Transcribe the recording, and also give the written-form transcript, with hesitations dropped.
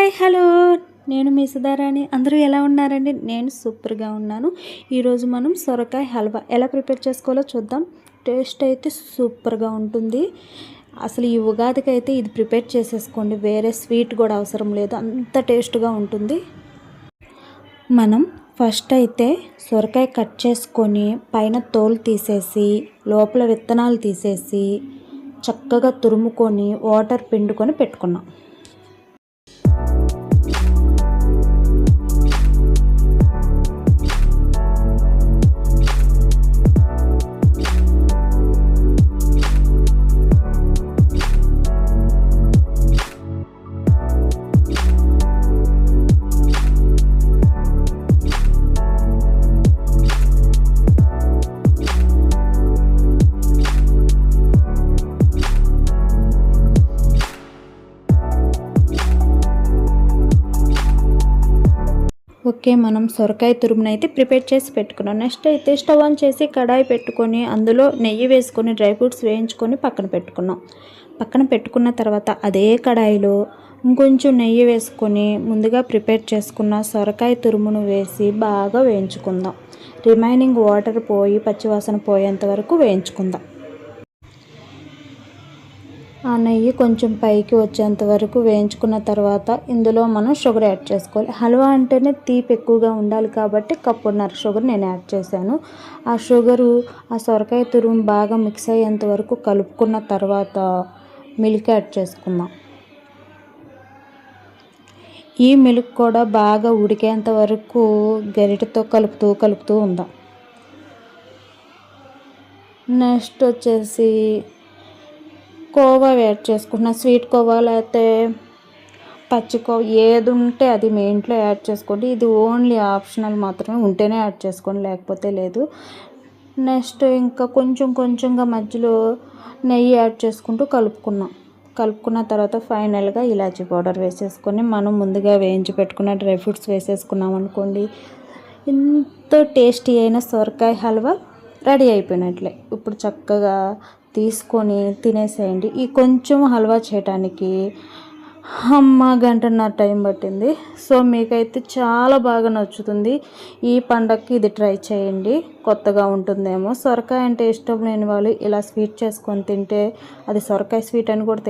Hi hello, నేను మీ సుధారాణి. అందరూ ఎలా ఉన్నారండి? నేను సూపర్గా ఉన్నాను. ఈరోజు మనం సొరకాయ హల్వా ఎలా ప్రిపేర్ చేసుకోవాలో చూద్దాం. టేస్ట్ అయితే సూపర్గా ఉంటుంది. అసలు ఈ ఉగాదికి అయితే ఇది ప్రిపేర్ చేసేసుకోండి, వేరే స్వీట్ కూడా అవసరం లేదు, అంత టేస్ట్గా ఉంటుంది. మనం ఫస్ట్ అయితే సొరకాయ కట్ చేసుకొని పైన తోలు తీసేసి లోపల విత్తనాలు తీసేసి చక్కగా తురుముకొని వాటర్ పిండుకొని పెట్టుకున్నాం. ఓకే, మనం సొరకాయ తురుమును అయితే ప్రిపేర్ చేసి పెట్టుకున్నాం. నెక్స్ట్ అయితే స్టవ్ ఆన్ చేసి కడాయి పెట్టుకొని అందులో నెయ్యి వేసుకొని డ్రై ఫ్రూట్స్ వేయించుకొని పక్కన పెట్టుకున్నాం. పక్కన పెట్టుకున్న తర్వాత అదే కడాయిలో ఇంకొంచెం నెయ్యి వేసుకొని ముందుగా ప్రిపేర్ చేసుకున్న సొరకాయ తురుమును వేసి బాగా వేయించుకుందాం. రిమైనింగ్ వాటర్ పోయి పచ్చివాసన పోయేంత వరకు వేయించుకుందాం. ఆ నెయ్యి కొంచెం పైకి వచ్చేంత వరకు వేయించుకున్న తర్వాత ఇందులో మనం షుగర్ యాడ్ చేసుకోవాలి. హల్వా అంటేనే తీపి ఎక్కువగా ఉండాలి కాబట్టి కప్పున్నర షుగర్ నేను యాడ్ చేశాను. ఆ షుగరు ఆ సొరకాయ తురుము బాగా మిక్స్ అయ్యేంత వరకు కలుపుకున్న తర్వాత మిల్క్ యాడ్ చేసుకుందాం. ఈ మిల్క్ కూడా బాగా ఉడికేంత వరకు గరిటెతో కలుపుతూ ఉందాం. నెక్స్ట్ వచ్చేసి కోవా యాడ్ చేసుకుంటున్నా. స్వీట్ కోవా లేకపోతే పచ్చి కోవా ఏది ఉంటే అది మీ ఇంట్లో యాడ్ చేసుకోండి. ఇది ఓన్లీ ఆప్షనల్ మాత్రమే, ఉంటేనే యాడ్ చేసుకోండి, లేకపోతే లేదు. నెక్స్ట్ ఇంకా కొంచెంగా మధ్యలో నెయ్యి యాడ్ చేసుకుంటూ కలుపుకున్న తర్వాత ఫైనల్గా ఇలాచీ పౌడర్ వేసేసుకొని మనం ముందుగా వేయించి పెట్టుకున్న డ్రై ఫ్రూట్స్ వేసేసుకున్నాం అనుకోండి, ఎంతో టేస్టీ అయిన సొరకాయ హల్వా రెడీ అయిపోయినట్లే. ఇప్పుడు చక్కగా తీసుకొని తినేసేయండి. ఈ కొంచెం హల్వా చేయడానికి గంటన్నర టైం పట్టింది. సో మీకైతే చాలా బాగా నచ్చుతుంది. ఈ పండగకి ఇది ట్రై చేయండి, కొత్తగా ఉంటుందేమో. సొరకాయ అంటే ఇష్టం లేని వాళ్ళు ఇలా స్వీట్ చేసుకొని తింటే అది సొరకాయ స్వీట్ అని కూడా